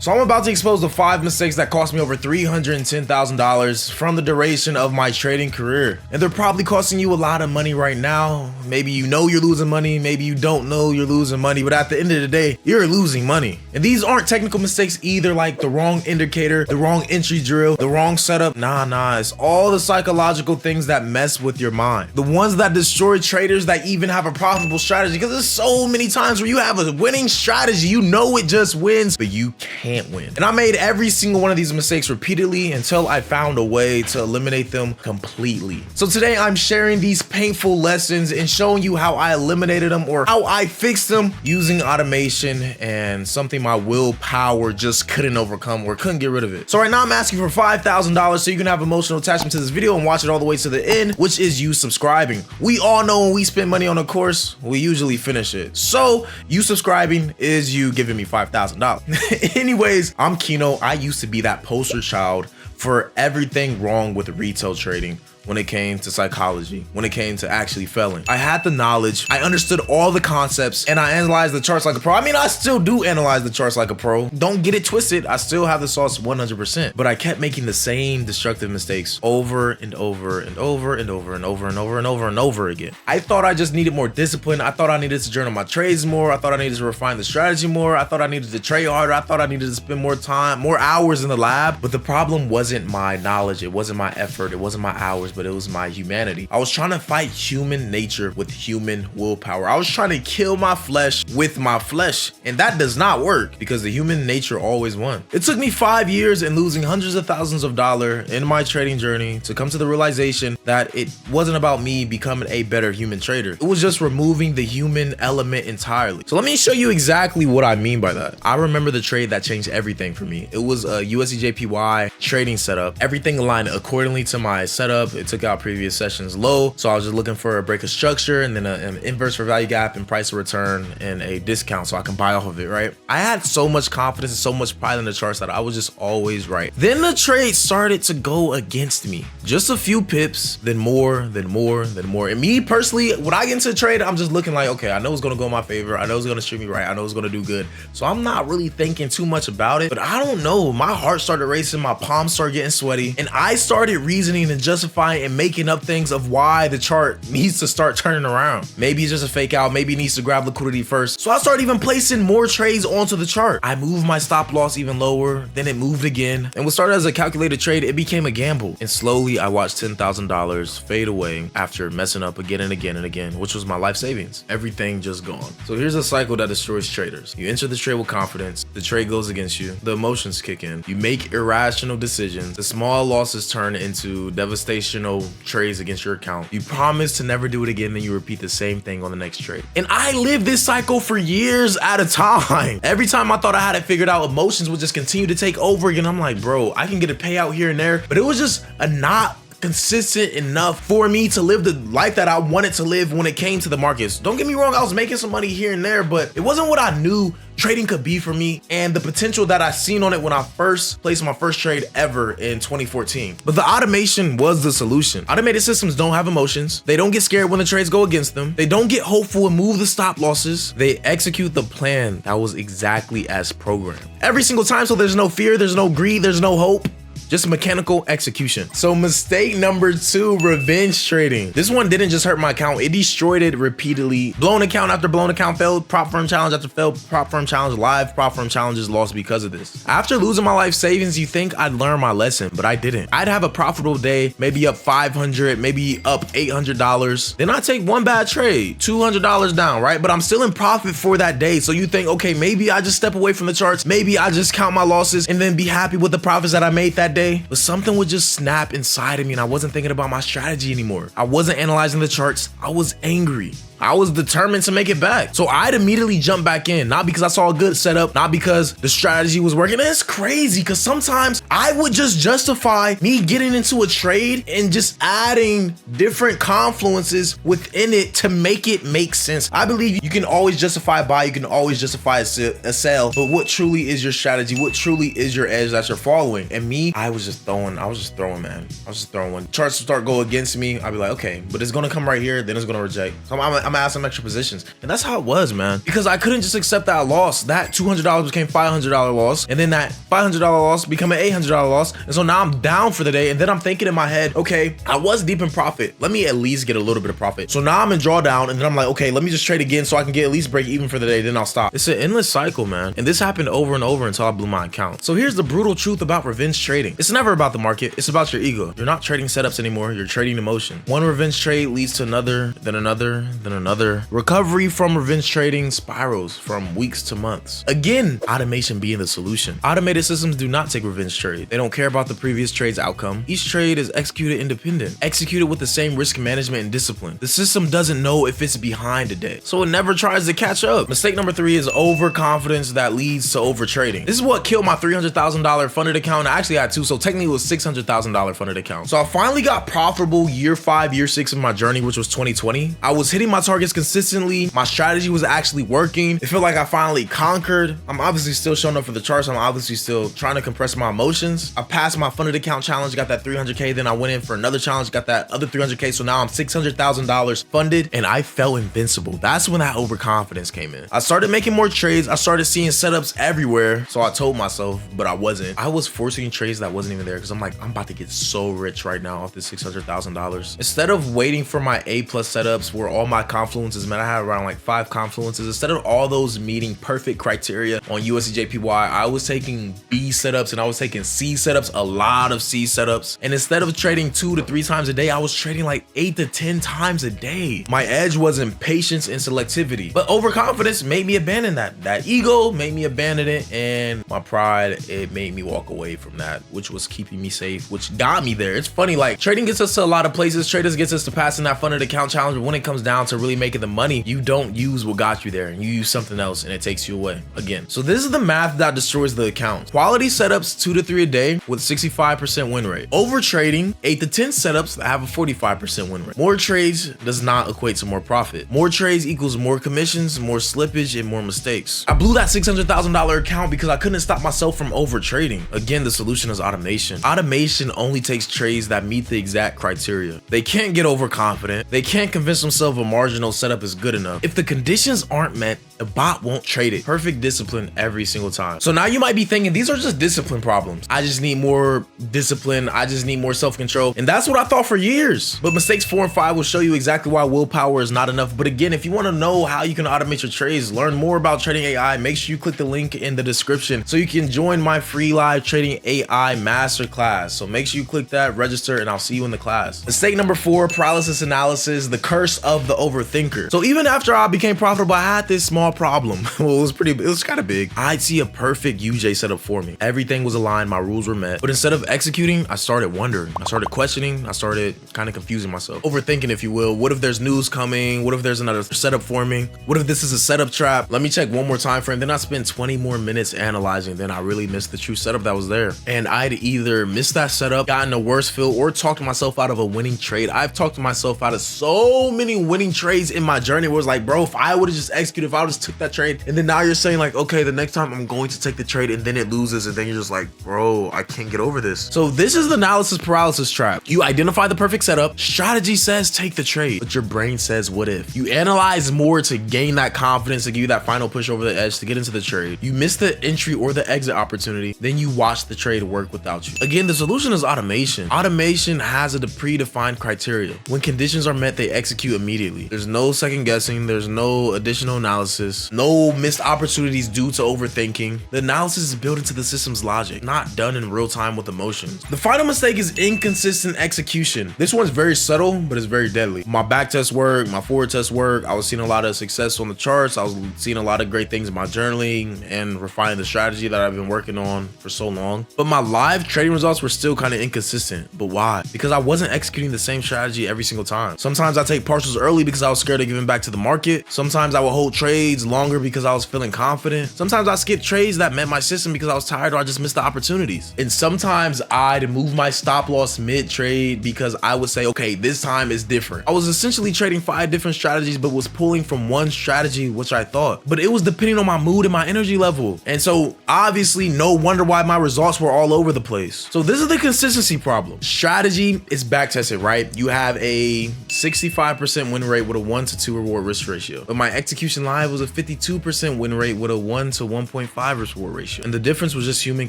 So I'm about to expose the 5 mistakes that cost me over $310,000 from the duration of my trading career. And they're probably costing you a lot of money right now. Maybe you know you're losing money, maybe you don't know you're losing money, but at the end of the day, you're losing money. And these aren't technical mistakes either, like the wrong indicator, the wrong entry drill, the wrong setup. Nah, it's all the psychological things that mess with your mind. The ones that destroy traders that even have a profitable strategy, because there's so many times where you have a winning strategy, you know it just wins, but you can't win. And I made every single one of these mistakes repeatedly until I found a way to eliminate them completely. So today I'm sharing these painful lessons and showing you how I eliminated them or how I fixed them using automation and something my willpower just couldn't overcome or couldn't get rid of it. So right now I'm asking for $5,000 so you can have emotional attachment to this video and watch it all the way to the end, which is you subscribing. We all know when we spend money on a course, we usually finish it. So you subscribing is you giving me $5,000. Anyways, I'm Kino. I used to be that poster child for everything wrong with retail trading when it came to psychology, when it came to actually failing. I had the knowledge, I understood all the concepts, and I analyzed the charts like a pro. I mean, I still do analyze the charts like a pro. Don't get it twisted, I still have the sauce 100%, but I kept making the same destructive mistakes over and over and over and over and over and over and over and over again. I thought I just needed more discipline. I thought I needed to journal my trades more. I thought I needed to refine the strategy more. I thought I needed to trade harder. I thought I needed to spend more time, more hours in the lab. But the problem wasn't my knowledge. It wasn't my effort. It wasn't my hours, but it was my humanity. I was trying to fight human nature with human willpower. I was trying to kill my flesh with my flesh, and that does not work because the human nature always won. It took me 5 years and losing hundreds of thousands of dollars in my trading journey to come to the realization that it wasn't about me becoming a better human trader. It was just removing the human element entirely. So let me show you exactly what I mean by that. I remember the trade that changed everything for me. It was a USDJPY trading setup. Everything aligned accordingly to my setup. It took out previous sessions low, so I was just looking for a break of structure and then an inverse for value gap and price of return and a discount so I can buy off of it, right? I had so much confidence and so much pride in the charts that I was just always right. Then the trade started to go against me. Just a few pips, then more. And me personally, when I get into a trade, I'm just looking like, okay, I know it's gonna go in my favor. I know it's gonna treat me right. I know it's gonna do good. So I'm not really thinking too much about it, but I don't know. My heart started racing, my palms started getting sweaty, and I started reasoning and justifying and making up things of why the chart needs to start turning around. Maybe it's just a fake out. Maybe it needs to grab liquidity first. So I started even placing more trades onto the chart. I moved my stop loss even lower, then it moved again. And what started as a calculated trade, it became a gamble. And slowly I watched $10,000 fade away after messing up again and again and again, which was my life savings. Everything just gone. So here's a cycle that destroys traders. You enter the trade with confidence. The trade goes against you. The emotions kick in. You make irrational decisions. The small losses turn into devastational trades against your account. You promise to never do it again, then you repeat the same thing on the next trade. And I lived this cycle for years at a time. Every time I thought I had it figured out, emotions would just continue to take over again. I'm like, bro, I can get a payout here and there, but it was just not consistent enough for me to live the life that I wanted to live when it came to the markets. Don't get me wrong, I was making some money here and there, but it wasn't what I knew trading could be for me and the potential that I seen on it when I first placed my first trade ever in 2014. But the automation was the solution. Automated systems don't have emotions. They don't get scared when the trades go against them. They don't get hopeful and move the stop losses. They execute the plan that was exactly as programmed every single time. So there's no fear, there's no greed, there's no hope. Just mechanical execution. So mistake number 2, revenge trading. This one didn't just hurt my account, it destroyed it repeatedly. Blown account after blown account failed, prop firm challenge after failed, prop firm challenge live, prop firm challenges lost because of this. After losing my life savings, you think I'd learn my lesson, but I didn't. I'd have a profitable day, maybe up 500, maybe up $800. Then I take one bad trade, $200 down, right? But I'm still in profit for that day. So you think, okay, maybe I just step away from the charts. Maybe I just count my losses and then be happy with the profits that I made that day. But something would just snap inside of me and I wasn't thinking about my strategy anymore. I wasn't analyzing the charts. I was angry. I was determined to make it back. So I'd immediately jump back in, not because I saw a good setup, not because the strategy was working. And it's crazy because sometimes I would just justify me getting into a trade and just adding different confluences within it to make it make sense. I believe you can always justify a buy, you can always justify a sell, but what truly is your strategy? What truly is your edge that you're following? And me, I was just throwing, man. I was just throwing. When charts start go against me, I'd be like, okay, but it's gonna come right here, then it's gonna reject. So I'm I'm gonna add some extra positions. And that's how it was, man. Because I couldn't just accept that loss. That $200 became $500 loss. And then that $500 loss became an $800 loss. And so now I'm down for the day. And then I'm thinking in my head, okay, I was deep in profit. Let me at least get a little bit of profit. So now I'm in drawdown. And then I'm like, okay, let me just trade again so I can get at least break even for the day. Then I'll stop. It's an endless cycle, man. And this happened over and over until I blew my account. So here's the brutal truth about revenge trading. It's never about the market. It's about your ego. You're not trading setups anymore. You're trading emotion. One revenge trade leads to another, then another, then another. Recovery from revenge trading spirals from weeks to months. Again, automation being the solution. Automated systems do not take revenge trade. They don't care about the previous trade's outcome. Each trade is executed independent, executed with the same risk management and discipline. The system doesn't know if it's behind a day, so it never tries to catch up. Mistake number 3 is overconfidence that leads to overtrading. This is what killed my $300,000 funded account. I actually had 2, so technically it was $600,000 funded account. So I finally got profitable year 5, year 6 of my journey, which was 2020. I was hitting my targets consistently. My strategy was actually working. It felt like I finally conquered. I'm obviously still showing up for the charts. I'm obviously still trying to compress my emotions. I passed my funded account challenge, got that 300K. Then I went in for another challenge, got that other 300K. So now I'm $600,000 funded and I felt invincible. That's when that overconfidence came in. I started making more trades. I started seeing setups everywhere. So I told myself, but I wasn't. I was forcing trades that wasn't even there because I'm like, I'm about to get so rich right now off this $600,000. Instead of waiting for my A+ setups where all my confluences met, I had around like 5 confluences. Instead of all those meeting perfect criteria on USDJPY, I was taking B setups and I was taking C setups, a lot of C setups. And instead of trading 2 to 3 times a day, I was trading like 8 to 10 times a day. My edge was in patience and selectivity, but overconfidence made me abandon that. That ego made me abandon it, and my pride, it made me walk away from that, which was keeping me safe, which got me there. It's funny, like trading gets us to a lot of places. Traders gets us to passing that funded account challenge, but when it comes down to really making the money, you don't use what got you there and you use something else and it takes you away again. So this is the math that destroys the account. Quality setups 2 to 3 a day with 65% win rate. Over trading 8 to 10 setups that have a 45% win rate. More trades does not equate to more profit. More trades equals more commissions, more slippage, and more mistakes. I blew that $600,000 account because I couldn't stop myself from over trading. Again, the solution is automation. Automation only takes trades that meet the exact criteria. They can't get overconfident. They can't convince themselves a marginal setup is good enough. If the conditions aren't met, the bot won't trade it. Perfect discipline every single time. So now you might be thinking, these are just discipline problems. I just need more discipline. I just need more self-control. And that's what I thought for years. But mistakes 4 and 5 will show you exactly why willpower is not enough. But again, if you want to know how you can automate your trades, learn more about trading AI, make sure you click the link in the description so you can join my free live trading AI masterclass. So make sure you click that, register, and I'll see you in the class. Mistake number 4, paralysis analysis, the curse of the overthinker. So even after I became profitable, I had this small problem. Well, it was kind of big. I'd see a perfect UJ setup for me. Everything was aligned, my rules were met. But instead of executing, I started wondering. I started questioning. I started kind of confusing myself. Overthinking, if you will. What if there's news coming? What if there's another setup forming? What if this is a setup trap? Let me check one more time frame. Then I spent 20 more minutes analyzing. Then I really missed the true setup that was there. And I'd either missed that setup, gotten a worse fill, or talked myself out of a winning trade. I've talked myself out of so many winning trades in my journey where it's like, bro, if I would have just executed, if I would have took that trade, and then now you're saying like, okay, the next time I'm going to take the trade, and then it loses, and then you're just like, bro, I can't get over this. So this is the analysis paralysis trap. You identify the perfect setup. Strategy says take the trade, but your brain says what if? You analyze more to gain that confidence, to give you that final push over the edge to get into the trade. You miss the entry or the exit opportunity, then you watch the trade work without you. Again, the solution is automation. Automation has a predefined criteria. When conditions are met, they execute immediately. There's no second guessing. There's no additional analysis, no missed opportunities due to overthinking. The analysis is built into the system's logic, not done in real time with emotions. The final mistake is inconsistent execution. This one's very subtle, but it's very deadly. My back test work, my forward test work, I was seeing a lot of success on the charts. I was seeing a lot of great things in my journaling and refining the strategy that I've been working on for so long. But my live trading results were still kind of inconsistent. But why? Because I wasn't executing the same strategy every single time. Sometimes I take partials early because I was scared of giving back to the market. Sometimes I would hold trades trades longer because I was feeling confident. Sometimes I skipped trades that met my system because I was tired or I just missed the opportunities. And sometimes I'd move my stop loss mid-trade because I would say, okay, this time is different. I was essentially trading 5 different strategies, but was pulling from one strategy, which I thought. But it was depending on my mood and my energy level. And so obviously no wonder why my results were all over the place. So this is the consistency problem. Strategy is back tested, right? You have a 65% win rate with a 1 to 2 reward risk ratio. But my execution live was a 52% win rate with a 1 to 1.5 risk reward ratio. And the difference was just human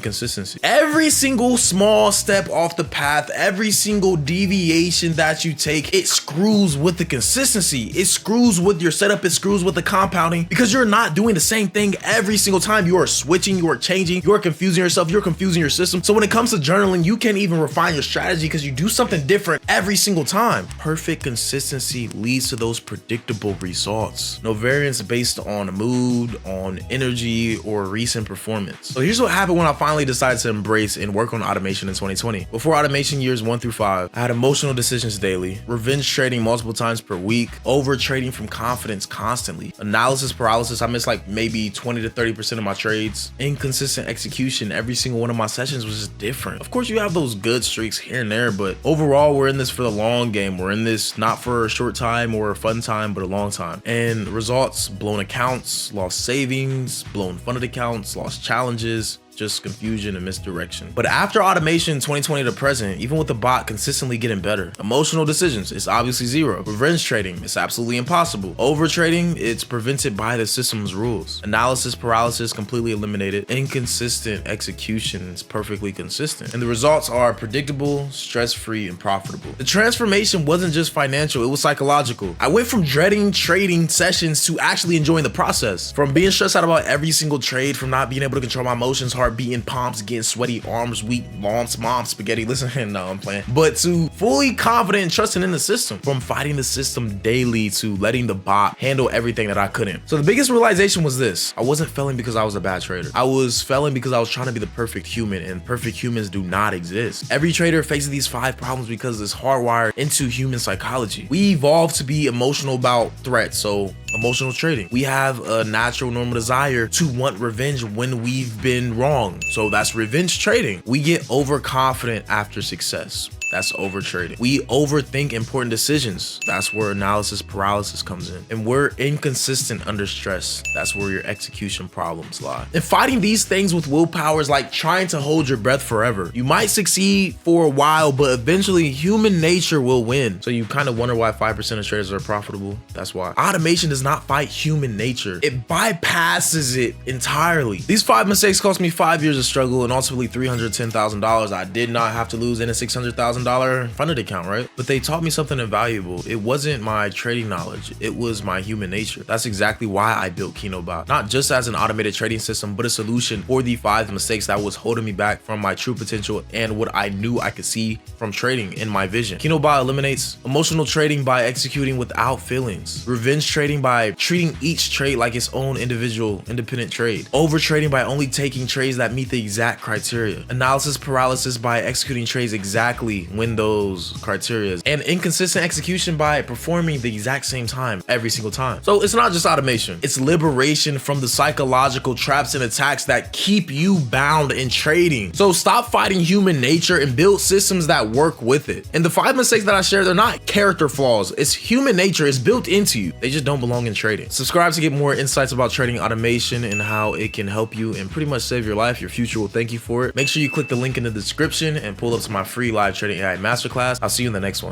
consistency. Every single small step off the path, every single deviation that you take, it screws with the consistency. It screws with your setup. It screws with the compounding because you're not doing the same thing every single time. You are switching, you are changing, you are confusing yourself, you're confusing your system. So when it comes to journaling, you can't even refine your strategy because you do something different every single time. Perfect consistency leads to those predictable results. No variance based on mood, on energy, or recent performance. So here's what happened when I finally decided to embrace and work on automation in 2020. Before automation years 1 through 5, I had emotional decisions daily, revenge trading multiple times per week, over trading from confidence constantly, analysis paralysis. I missed like maybe 20 to 30% of my trades, inconsistent execution. Every single one of my sessions was just different. Of course, you have those good streaks here and there, but overall, we're in this for the long game. We're in this not for a short time or a fun time, but a long time. And results, blown accounts, lost savings, blown funded accounts, lost challenges, just confusion and misdirection. But after automation 2020 to present, even with the bot consistently getting better, emotional decisions, it's obviously zero. Revenge trading, it's absolutely impossible. Over trading, it's prevented by the system's rules. Analysis paralysis, completely eliminated. Inconsistent execution is perfectly consistent. And the results are predictable, stress-free, and profitable. The transformation wasn't just financial, it was psychological. I went from dreading trading sessions to actually enjoying the process. From being stressed out about every single trade, from not being able to control my emotions, heart beating, palms, getting sweaty, arms weak, moms, spaghetti. Listen, no, I'm playing. But to fully confident and trusting in the system, from fighting the system daily to letting the bot handle everything that I couldn't. So the biggest realization was this: I wasn't failing because I was a bad trader. I was failing because I was trying to be the perfect human, and perfect humans do not exist. Every trader faces these 5 problems because it's hardwired into human psychology. We evolved to be emotional about threats, so emotional trading. We have a natural normal desire to want revenge when we've been wrong. So that's revenge trading. We get overconfident after success. That's over trading. We overthink important decisions. That's where analysis paralysis comes in. And we're inconsistent under stress. That's where your execution problems lie. And fighting these things with willpower is like trying to hold your breath forever. You might succeed for a while, but eventually human nature will win. So you kind of wonder why 5% of traders are profitable. That's why. Automation does not fight human nature. It bypasses it entirely. These 5 mistakes cost me 5 years of struggle and ultimately $310,000. I did not have to lose in a $600,000 funded account, right? But they taught me something invaluable. It wasn't my trading knowledge, it was my human nature. That's exactly why I built KinoBot, not just as an automated trading system, but a solution for the 5 mistakes that was holding me back from my true potential and what I knew I could see from trading in my vision. KinoBot eliminates emotional trading by executing without feelings, revenge trading by treating each trade like its own individual independent trade, over trading by only taking trades that meet the exact criteria, analysis paralysis by executing trades exactly when those criteria, and inconsistent execution by performing the exact same time every single time. So it's not just automation, it's liberation from the psychological traps and attacks that keep you bound in trading. So stop fighting human nature and build systems that work with it. And the 5 mistakes that I shared, they're not character flaws, it's human nature, it's built into you. They just don't belong in trading. Subscribe to get more insights about trading automation and how it can help you and pretty much save your life. Your future will thank you for it. Make sure you click the link in the description and pull up to my free live trading AI masterclass. I'll see you in the next one.